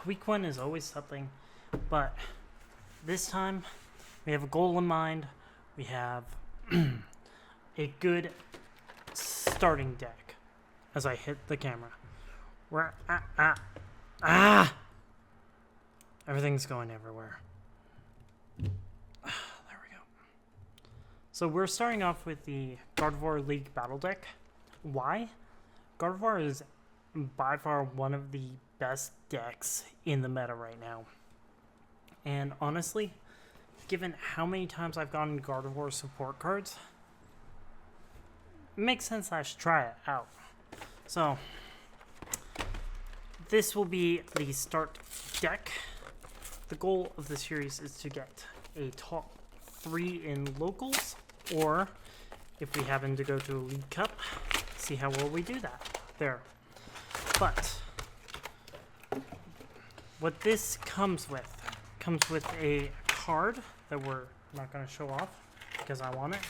week one is always something, but this time we have a goal in mind. We have a good starting deck. As I hit the camera, we're everything's going everywhere. There we go. So we're starting off with the Gardevoir League Battle Deck. Why? Gardevoir is by far one of the best decks in the meta right now. And honestly, given how many times I've gotten Gardevoir support cards, it makes sense I should try it out. So, this will be the start deck. The goal of the series is to get a top 3 in locals, or if we happen to go to a League Cup, see how well we do that there. But what this comes with a card that we're not going to show off because I want it.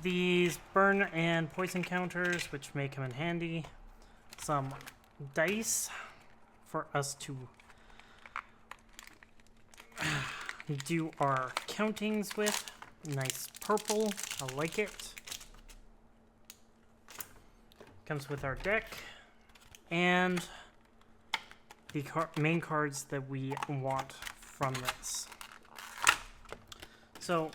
These burn and poison counters, which may come in handy. Some dice for us to do our countings with. Nice purple, I like it. Comes with our deck and the main cards that we want from this. So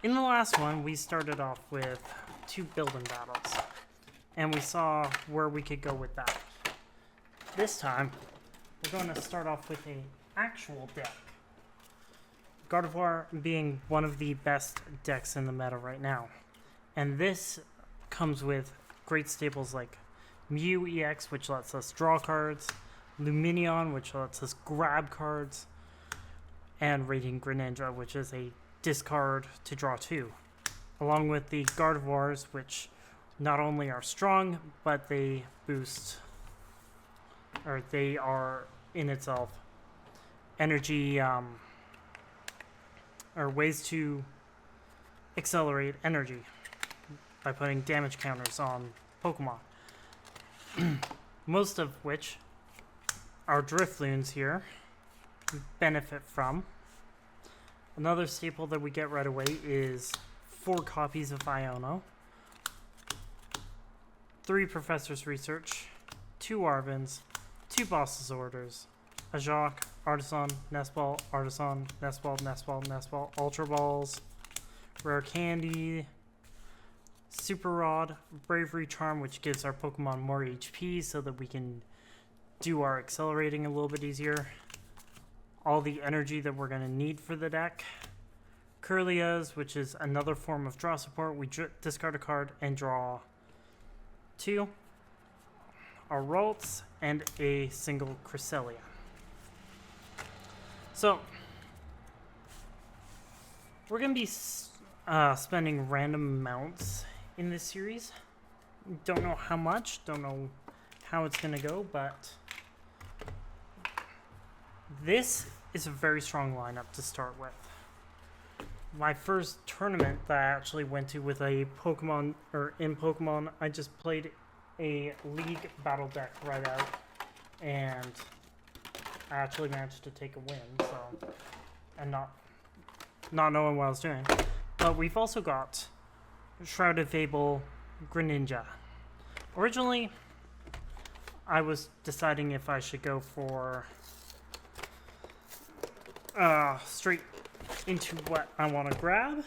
in the last one, we started off with 2 building battles, and we saw where we could go with that. This time, we're going to start off with an actual deck. Gardevoir being one of the best decks in the meta right now. And this comes with great staples like Mew EX, which lets us draw cards, Lumineon, which lets us grab cards, and Radiant Greninja, which is a discard to draw 2, along with the Gardevoirs, which not only are strong, but they boost, or they are in itself energy, or ways to accelerate energy by putting damage counters on Pokemon. Most of which our Drifloons here benefit from. Another staple that we get right away is 4 copies of Iono, 3 Professor's Research, 2 Arvins, 2 Boss's Orders, a Jacques, Artisan, Nestball, Artisan, Nestball, Nestball, Nestball, Ultra Balls, Rare Candy, Super Rod, Bravery Charm, which gives our Pokemon more HP so that we can do our accelerating a little bit easier. All the energy that we're going to need for the deck. Curlias, which is another form of draw support. We discard a card and draw 2. Our Ralts, and a single Cresselia. So, we're going to be spending random amounts in this series. Don't know how much, don't know how it's going to go, but this is a very strong lineup to start with. My first tournament that I actually went to with a Pokemon, or in Pokemon, I just played a League Battle deck right out, and I actually managed to take a win, so, and not knowing what I was doing. But we've also got Shrouded Fable Greninja. Originally, I was deciding if I should go for straight into what I want to grab,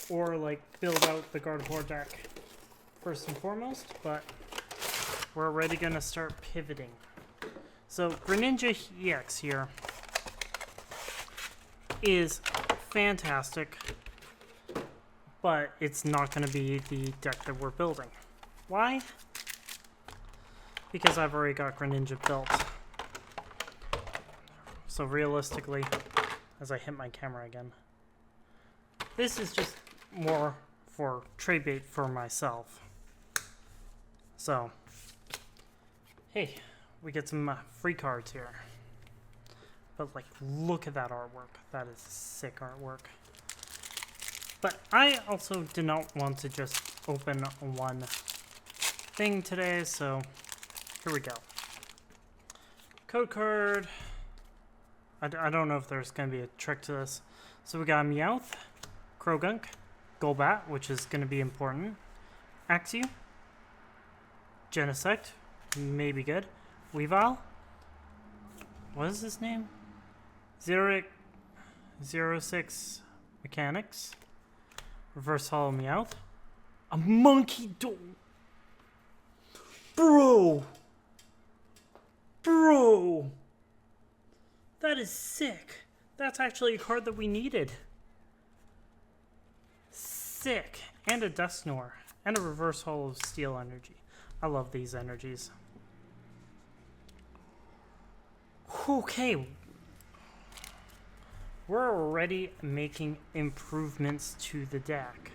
or like build out the Gardevoir deck first and foremost, but we're already going to start pivoting. So Greninja EX here is fantastic, but it's not going to be the deck that we're building. Why? Because I've already got Greninja built. So realistically, as I hit my camera again, this is just more for trade bait for myself. So, hey, we get some free cards here. But like, look at that artwork. That is sick artwork. But I also did not want to just open one thing today, so here we go. Code card. I don't know if there's going to be a trick to this. So we got Meowth, Krogunk, Golbat, which is going to be important. Axew, Genesect, maybe good. Weavile. What is his name? 06 Mechanics. Reverse Hollow Meowth. A Monkey Door. Bro! That is sick. That's actually a card that we needed. Sick. And a Dusknoir. And a Reverse Hollow Steel Energy. I love these energies. Okay. We're already making improvements to the deck.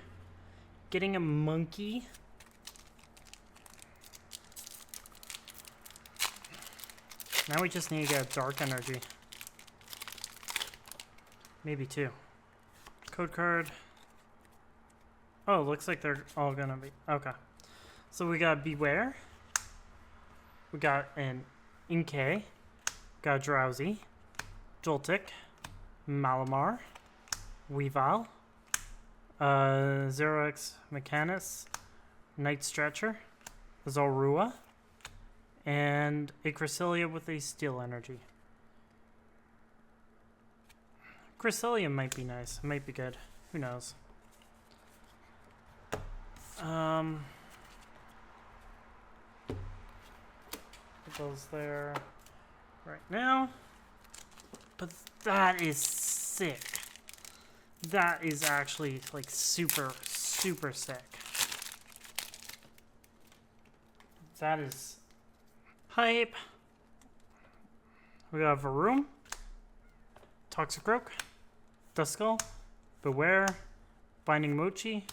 Getting a monkey. Now we just need to get a dark energy. Maybe two. Code card. Oh, looks like they're all gonna be. Okay. So we got Beware. We got an Inkay. Got Drowsy. Joltik. Malamar. Weavile. 0x Mechanus. Night Stretcher. Zorua. And a Cresselia with a Steel Energy. Cresselia might be nice. Might be good. Who knows? Put those there right now. But that is sick. That is actually like super sick. That is hype. We got Varoom, Toxicroak, Duskull, Beware, Binding Mochi,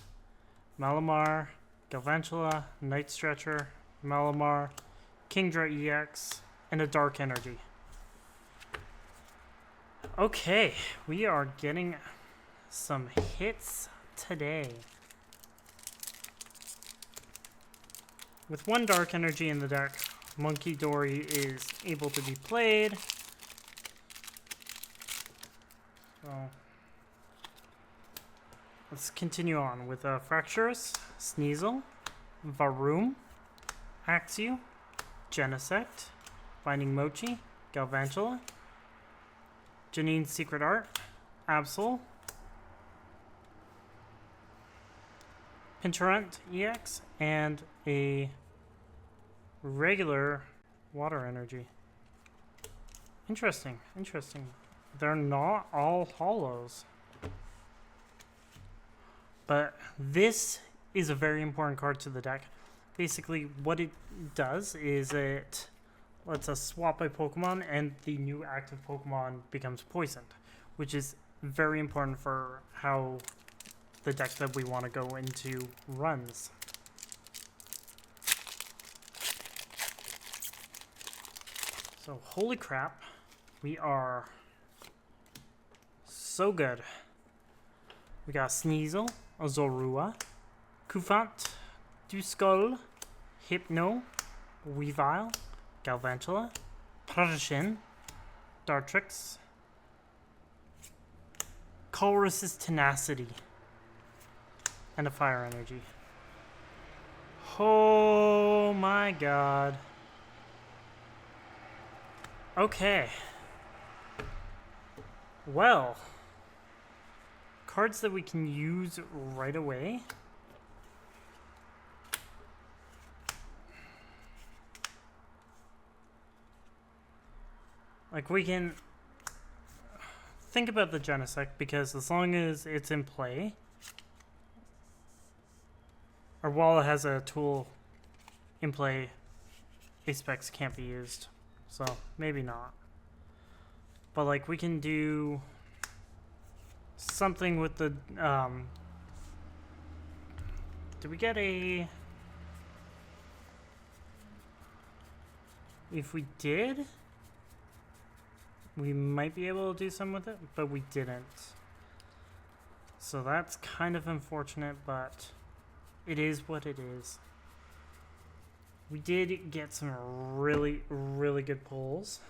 Malamar, Galvantula, Night Stretcher, Malamar, Kingdra EX, and a Dark Energy. Okay, we are getting some hits today. With one Dark Energy in the deck, Monkey Dory is able to be played. So let's continue on with Fracturous, Sneasel, Varoom, Axew, Genesect, Binding Mochi, Galvantula, Janine's Secret Art, Absol, Pinturant EX, and a regular Water Energy. Interesting. They're not all hollows. But this is a very important card to the deck. Basically, what it does is it lets us swap a Pokemon and the new active Pokemon becomes poisoned, which is very important for how the deck that we want to go into runs. So, holy crap, we are so good. We got Sneasel, Zorua, Kufant, Duskull, Hypno, Weavile, Galvantula, Parashin, Dartrix, Colress's Tenacity, and a Fire Energy. Oh my god. Okay. Well, cards that we can use right away. Like, we can think about the Genesect, because as long as it's in play, or while it has a tool in play, Apex can't be used. So, maybe not. But, like, we can do something with the, did we get a... If we did, we might be able to do something with it, but we didn't. So that's kind of unfortunate, but it is what it is. We did get some really good pulls.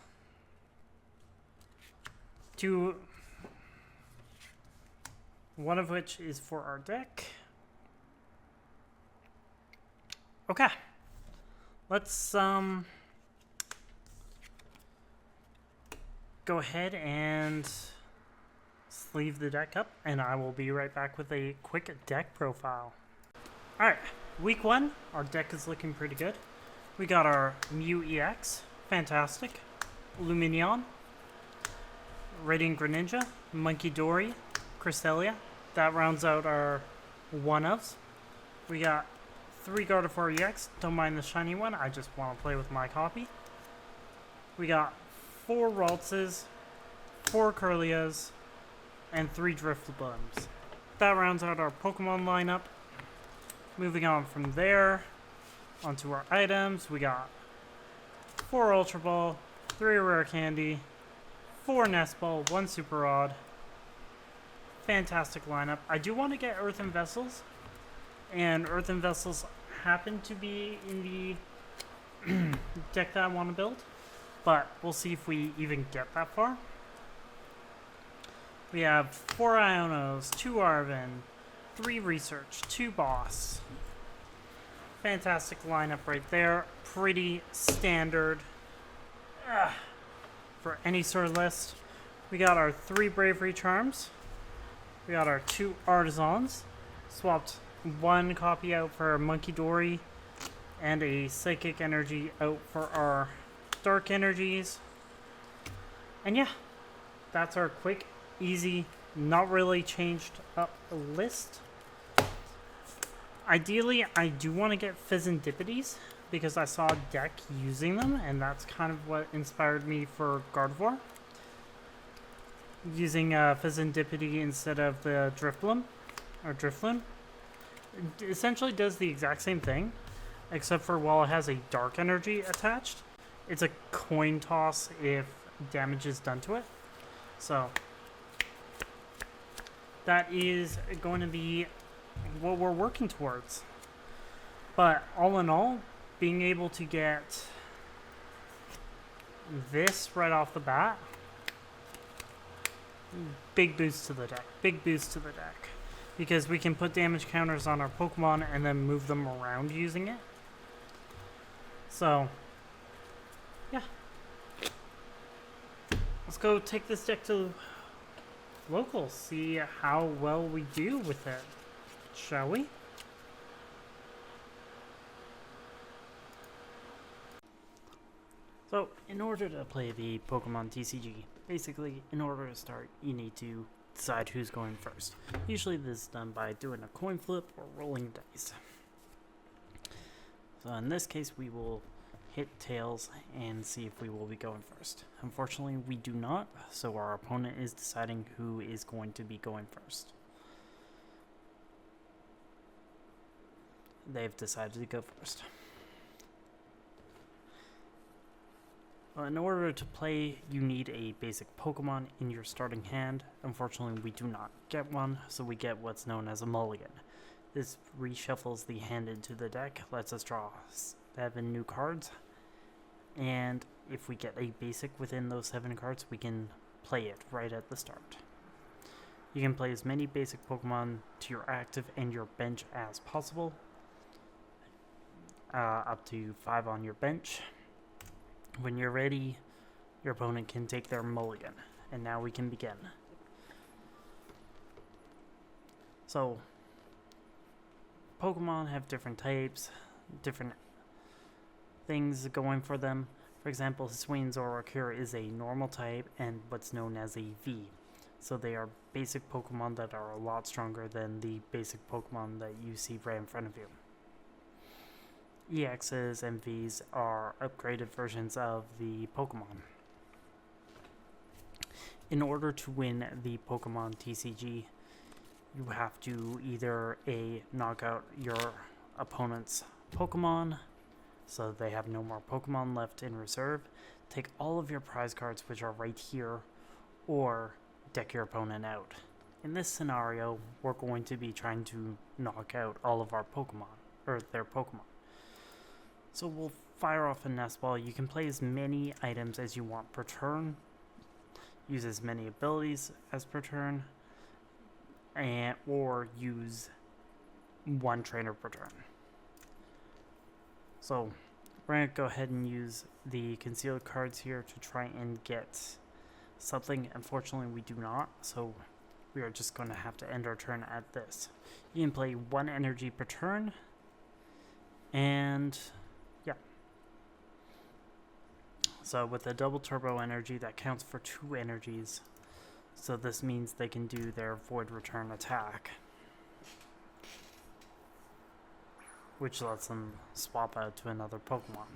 Two, one of which is for our deck. Okay. Let's go ahead and sleeve the deck up, and I will be right back with a quick deck profile. Alright, week 1, our deck is looking pretty good. We got our Mew EX, fantastic. Luminion, Radiant Greninja, Monkey Dory, Cresselia. That rounds out our one-ofs. We got 3 Gardevoir EX, don't mind the shiny one, I just want to play with my copy. We got 4 Raltses, 4 Curlias, and 3 Driftlums. That rounds out our Pokemon lineup. Moving on from there, onto our items, we got 4 Ultra Ball, 3 Rare Candy, 4 Nest Ball, 1 Super Rod. Fantastic lineup. I do want to get Earthen Vessels, and Earthen Vessels happen to be in the deck that I want to build, but we'll see if we even get that far. We have 4 Ionos, 2 Arven, 3 Research, 2 Boss. Fantastic lineup right there. Pretty standard for any sort of list. We got our 3 Bravery Charms. We got our 2 Artisans. Swapped 1 copy out for Monkey Dory and a Psychic Energy out for our Dark Energies. And yeah, that's our quick, easy, not really changed up list. Ideally, I do want to get Fizzendipities because I saw a deck using them, and that's kind of what inspired me for Gardevoir. Using Fizzendipity instead of the Drifloon, or Drifloon. It essentially does the exact same thing, except for while it has a Dark Energy attached, it's a coin toss if damage is done to it. So that is going to be what we're working towards. But all in all, being able to get this right off the bat, big boost to the deck. Big boost to the deck. Because we can put damage counters on our Pokemon and then move them around using it. So, yeah. Let's go take this deck to locals, see how well we do with it. Shall we? So, in order to play the Pokemon TCG, basically, in order to start, you need to decide who's going first. Usually this is done by doing a coin flip or rolling dice. So in this case, we will hit tails and see if we will be going first. Unfortunately, we do not, so our opponent is deciding who is going to be going first. They've decided to go first. Well, in order to play, you need a basic Pokemon in your starting hand. Unfortunately, we do not get one, so we get what's known as a mulligan. This reshuffles the hand into the deck, lets us draw 7 new cards, and if we get a basic within those 7 cards, we can play it right at the start. You can play as many basic Pokemon to your active and your bench as possible, up to 5 on your bench. When you're ready, your opponent can take their mulligan, and now we can begin. So, Pokemon have different types, different things going for them. For example, Hisuian Zoroark is a normal type and what's known as a V. So they are basic Pokemon that are a lot stronger than the basic Pokemon that you see right in front of you. EXs and Vs are upgraded versions of the Pokemon. In order to win the Pokemon TCG, you have to either A, knock out your opponent's Pokemon, so they have no more Pokemon left in reserve, take all of your prize cards, which are right here, or deck your opponent out. In this scenario, we're going to be trying to knock out all of our Pokemon, or their Pokemon. So we'll fire off a Nest Ball. You can play as many items as you want per turn. use as many abilities as per turn, or use one trainer per turn. So we're going to go ahead and use the concealed cards here to try and get something. Unfortunately, we do not, so we are just going to have to end our turn at this. You can play 1 energy per turn, and yeah. So with a double turbo energy, that counts for 2 energies. So this means they can do their void return attack, which lets them swap out to another Pokemon.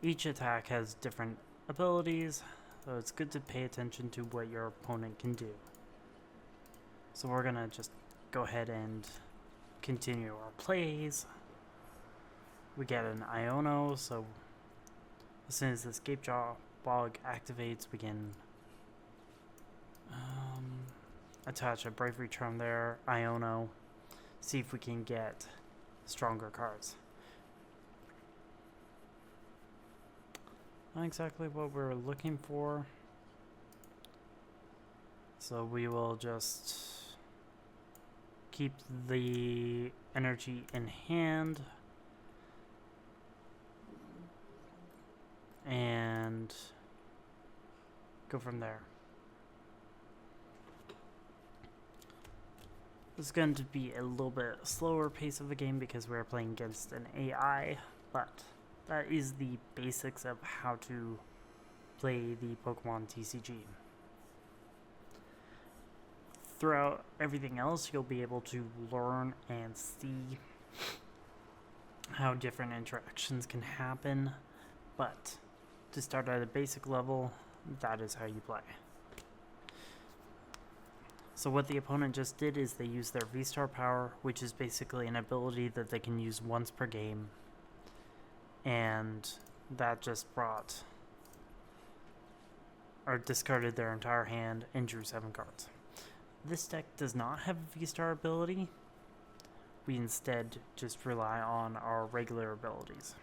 Each attack has different abilities, so it's good to pay attention to what your opponent can do. So we're gonna just go ahead and continue our plays. We get an Iono, so as soon as the Escape Bog activates, we can attach a Bravery Charm there, Iono, see if we can get stronger cards. Not exactly what we're looking for, so we will just keep the energy in hand and go from there. It's going to be a little bit slower pace of a game because we're playing against an AI, but that is the basics of how to play the Pokemon TCG. Throughout everything else, you'll be able to learn and see how different interactions can happen, but to start at a basic level, that is how you play. So what the opponent just did is they used their V-Star power, which is basically an ability that they can use once per game, and that just brought or discarded their entire hand and drew 7 cards. This deck does not have a V-Star ability. We instead just rely on our regular abilities.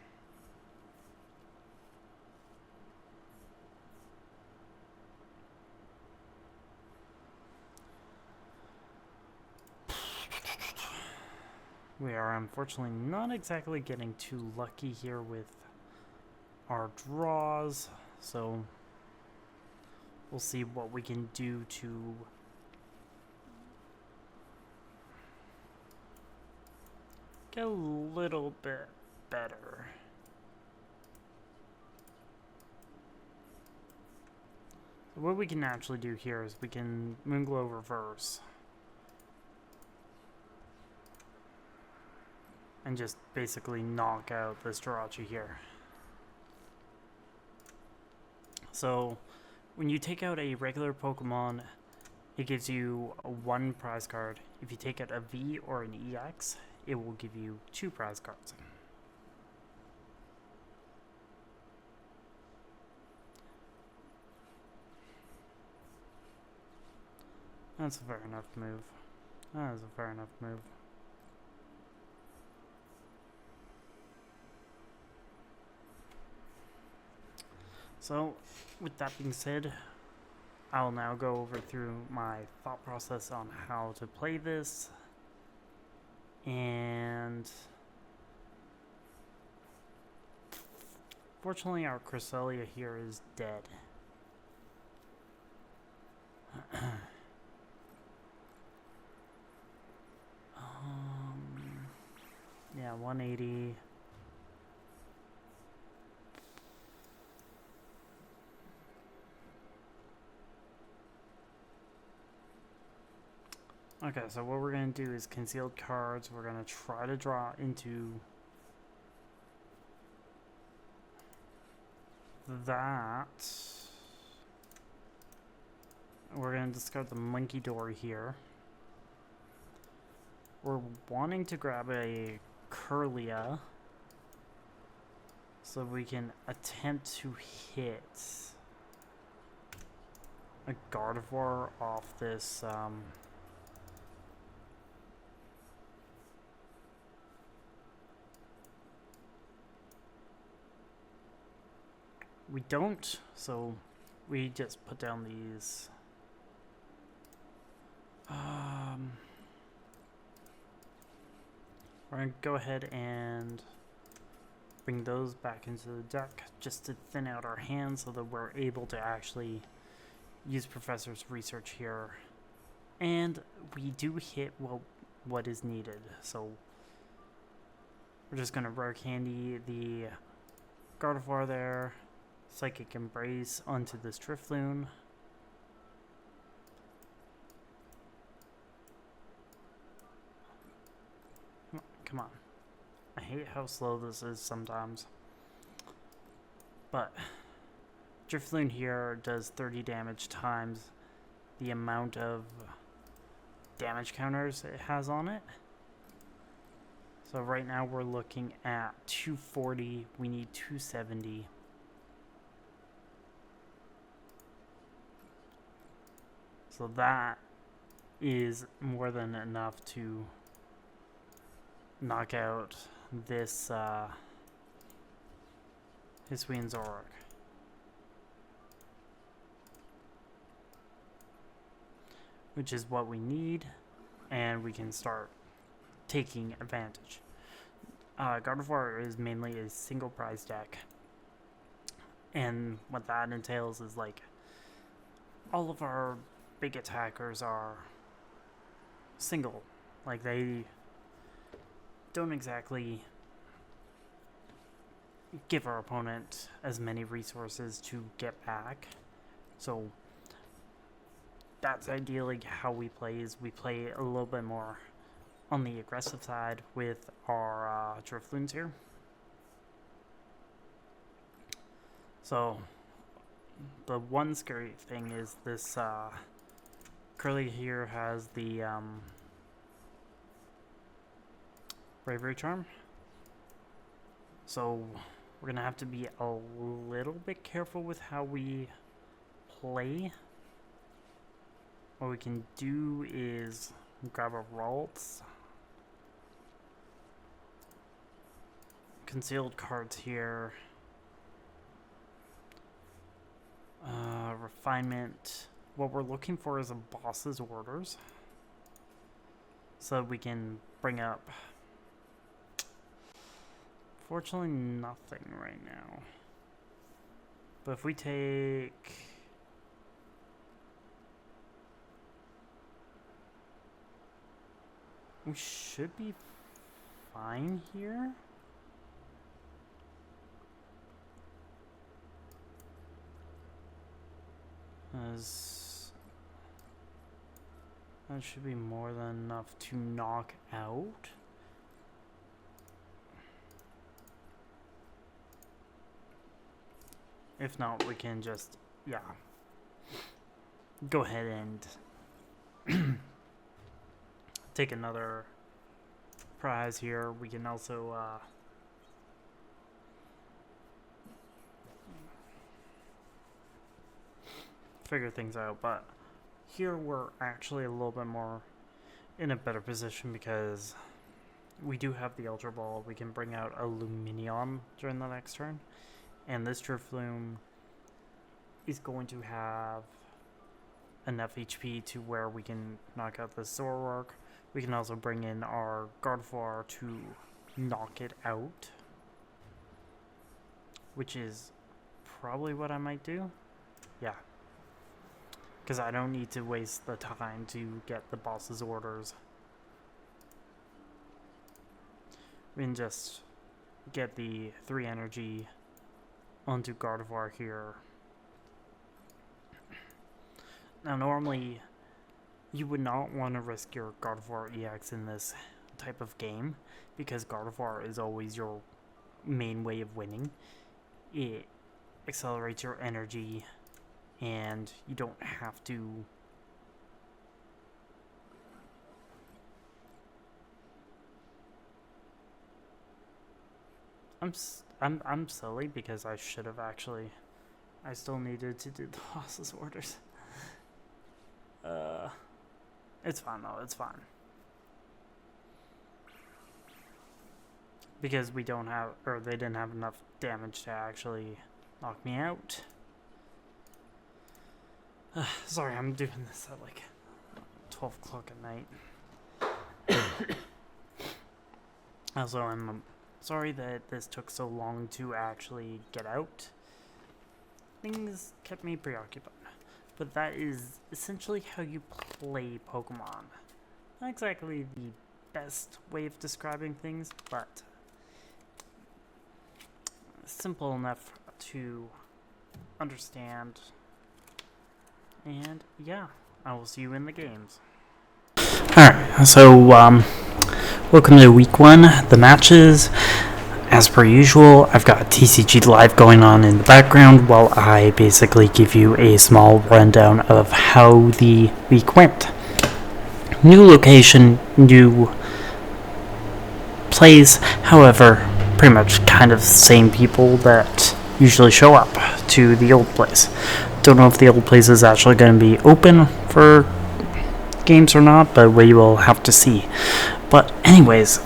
We are unfortunately not exactly getting too lucky here with our draws, so we'll see what we can do to get a little bit better. So what we can actually do here is we can Moonglow reverse and just basically knock out this Jirachi here. So when you take out a regular Pokemon, it gives you 1 prize card. If you take out a V or an EX, it will give you 2 prize cards. That's a fair enough move. That is a fair enough move. So, with that being said, I'll now go over through my thought process on how to play this. And fortunately, our Cresselia here is dead. Yeah, 180. Okay, so what we're going to do is concealed cards. We're going to try to draw into that. We're going to discard the Monkey Door here. We're wanting to grab a Curlia so we can attempt to hit a Gardevoir off this we don't, so we just put down these. We're going to go ahead and bring those back into the deck just to thin out our hands so that we're able to actually use Professor's research here. And we do hit what is needed. So we're just going to rare candy the Gardevoir there, Psychic Embrace onto this Drifloon. Come on. I hate how slow this is sometimes. But Drifloon here does 30 damage times the amount of damage counters it has on it. So right now we're looking at 240. We need 270. So that is more than enough to knock out this Hisuian Zoroark. Which is what we need, and we can start taking advantage. Gardevoir is mainly a single prize deck, and what that entails is like all of our big attackers are single. Like they don't exactly give our opponent as many resources to get back. So that's ideally how we play, is we play a little bit more on the aggressive side with our Drifloons here. So the one scary thing is this Curly here has the Bravery Charm. So we're going to have to be a little bit careful with how we play. What we can do is grab a Ralts. Concealed cards here. Refinement. What we're looking for is a boss's orders. So we can bring up... Fortunately, nothing right now. But if we take... We should be fine here. As that should be more than enough to knock out. If not, we can just, yeah, go ahead and take another prize here. We can also figure things out, but here we're actually a little bit more in a better position because we do have the Ultra Ball. We can bring out a Lumineon during the next turn, and this Drifloon is going to have enough HP to where we can knock out this Zoroark. We can also bring in our Gardevoir to knock it out, which is probably what I might do. Yeah. Because I don't need to waste the time to get the boss's orders. We can just get the 3 energy onto Gardevoir here. Now normally you would not want to risk your Gardevoir EX in this type of game because Gardevoir is always your main way of winning. It accelerates your energy and you don't have to I'm silly because I should have actually. I still needed to do the boss's orders. It's fine though, it's fine. Because we don't have, or they didn't have enough damage to actually knock me out. Sorry, I'm doing this at like 12 o'clock at night. Also, I'm sorry that this took so long to actually get out. Things kept me preoccupied. But that is essentially how you play Pokemon. Not exactly the best way of describing things, but simple enough to understand. And yeah, I will see you in the games. Alright, so welcome to week 1, the matches. As per usual, I've got TCG Live going on in the background while I basically give you a small rundown of how the week went. New location, new plays, however, pretty much kind of same people that usually show up to the old place. Don't know if the old place is actually going to be open for games or not, but we will have to see. But anyways,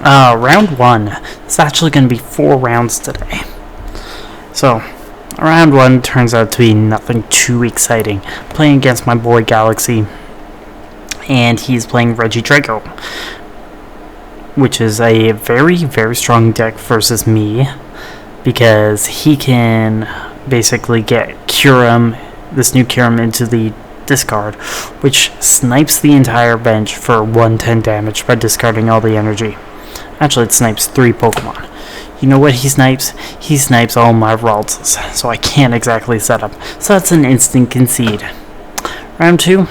round 1. It's actually going to be 4 rounds today. So, round 1 turns out to be nothing too exciting. Playing against my boy Galaxy, and he's playing Regidrago, which is a very, very strong deck versus me, because he can basically get Kyurem, this new Kyurem, into the discard, which snipes the entire bench for 110 damage by discarding all the energy. Actually, it snipes 3 Pokemon. You know what he snipes? He snipes all my Ralts, so I can't exactly set up. So that's an instant concede. Round 2,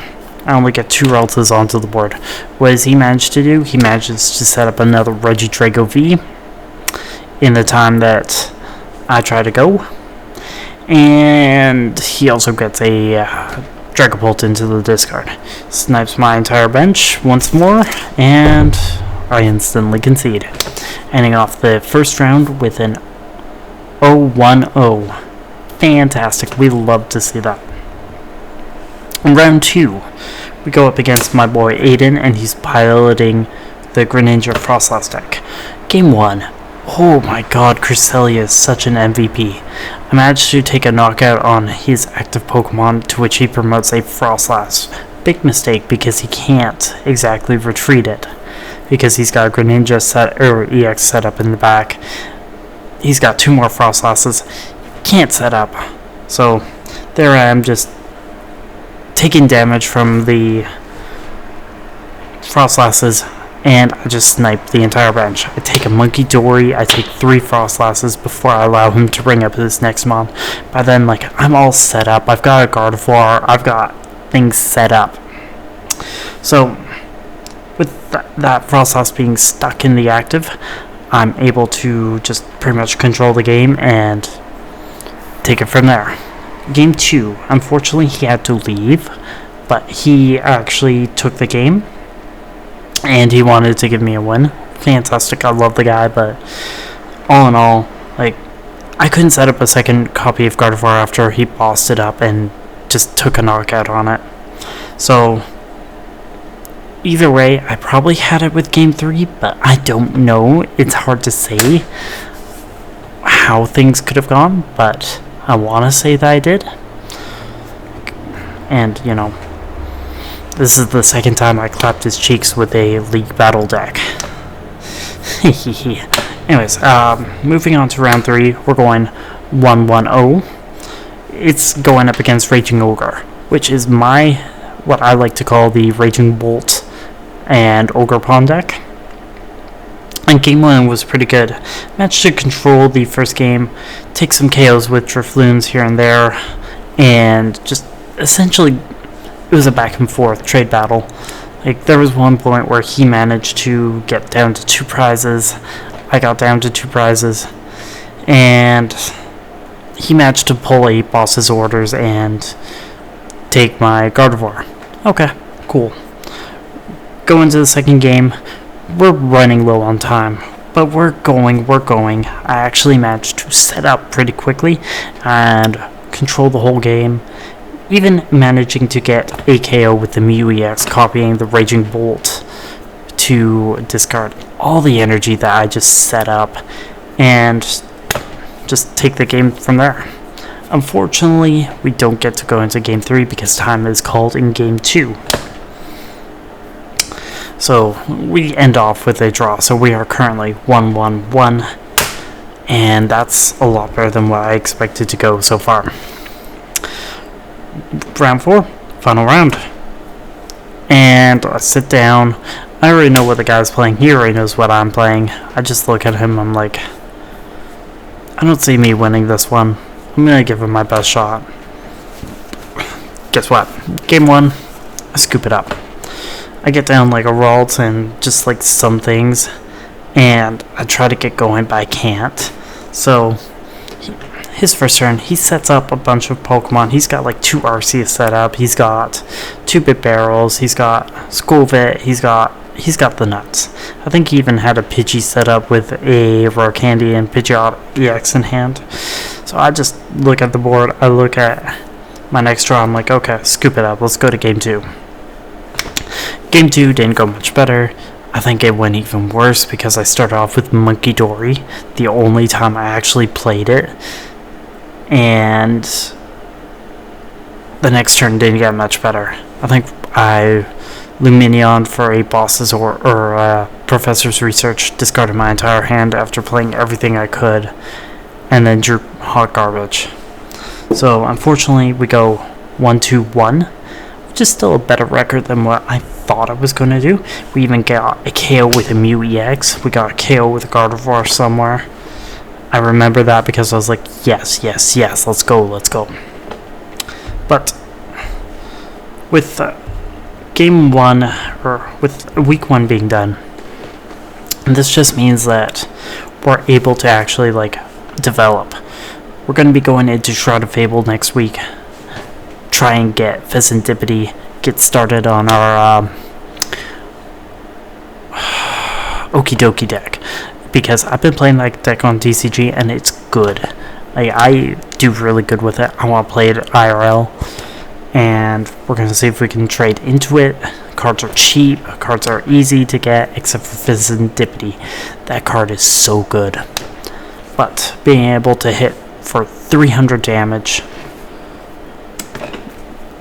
I only get 2 Ralts onto the board. What does he manage to do? He manages to set up another Regidrago V in the time that I try to go. And he also gets a Dragapult into the discard. Snipes my entire bench once more, and I instantly concede. Ending off the first round with an 0-1-0. Fantastic. We love to see that. In round 2, we go up against my boy Aiden, and he's piloting the Greninja Frostlass deck. Game 1. Oh my god, Cresselia is such an MVP. I managed to take a knockout on his active Pokemon, to which he promotes a Frostlass. Big mistake, because he can't exactly retreat it, because he's got a Greninja EX set up in the back. He's got 2 more Frostlasses. Can't set up. So there I am, just taking damage from the Frostlasses, and I just snipe the entire bench. I take a Monkey Dory, I take 3 Frostlasses before I allow him to bring up his next mon. By then, like, I'm all set up. I've got a Gardevoir, I've got things set up. So with that Frostlass being stuck in the active, I'm able to just pretty much control the game and take it from there. Game 2, unfortunately he had to leave, but he actually took the game, and he wanted to give me a win. Fantastic, I love the guy, but all in all, like, I couldn't set up a second copy of Gardevoir after he bossed it up and just took a knockout on it. So either way, I probably had it with Game 3, but I don't know. It's hard to say how things could have gone, but I want to say that I did. And, you know, this is the second time I clapped his cheeks with a League Battle deck. Anyways, moving on to round 3, we're going 1-1-0. It's going up against Raging Ogre, which is what I like to call the Raging Bolt and Ogerpon deck. And game 1 was pretty good. Managed to control the first game, take some KOs with Drifloons here and there, and just essentially it was a back and forth trade battle. Like, there was one point where he managed to get down to 2 prizes, I got down to 2 prizes, and he managed to pull a boss's orders and take my Gardevoir. Okay, cool. Go into the second game. We're running low on time, but we're going. I actually managed to set up pretty quickly and control the whole game, even managing to get a KO with the Mew EX, copying the Raging Bolt to discard all the energy that I just set up and just take the game from there. Unfortunately, we don't get to go into Game 3 because time is called in Game 2. So we end off with a draw. So we are currently 1-1-1. And that's a lot better than what I expected to go so far. Round 4, final round. And I sit down. I already know what the guy's playing. He already knows what I'm playing. I just look at him. I'm like, I don't see me winning this one. I'm going to give him my best shot. Guess what? Game 1, I scoop it up. I get down like a Ralt and just like some things. And I try to get going, but I can't. So, his first turn, he sets up a bunch of Pokemon. He's got like 2 Arceus set up. He's got 2-bit barrels. He's got Schoolvit. He's got the nuts. I think he even had a Pidgey set up with a Rare Candy and Pidgeot EX in hand. So I just look at the board. I look at my next draw. I'm like, okay, scoop it up. Let's go to Game 2. Game 2 didn't go much better. I think it went even worse because I started off with Monkey Dory, the only time I actually played it. And the next turn didn't get much better. I think I Luminion for a Boss's or Professor's Research, discarded my entire hand after playing everything I could, and then drew Hot Garbage. So unfortunately we go 1-2-1, which is still a better record than what I thought I was going to do. We even got a KO with a Mew EX. We got a KO with a Gardevoir somewhere. I remember that because I was like, yes, let's go. But with Game 1, or with Week 1 being done, this just means that we're able to actually like develop. We're going to be going into Shroud of Fable next week. Try and get Pheasantipity, get started on our Okie Dokie deck. Because I've been playing that deck on TCG and it's good. I do really good with it. I want to play it IRL. And we're going to see if we can trade into it. Cards are cheap. Cards are easy to get, except for Pheasantipity. That card is so good. But being able to hit for 300 damage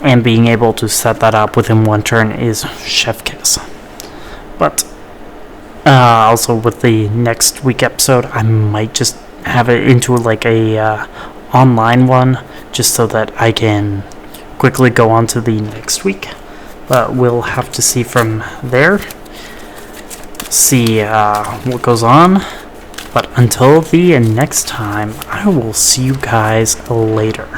and being able to set that up within one turn is chef kiss. But also with the next week episode, I might just have it into like a online one, just so that I can quickly go on to the next week. But we'll have to see from there, see what goes on. But until the next time, I will see you guys later.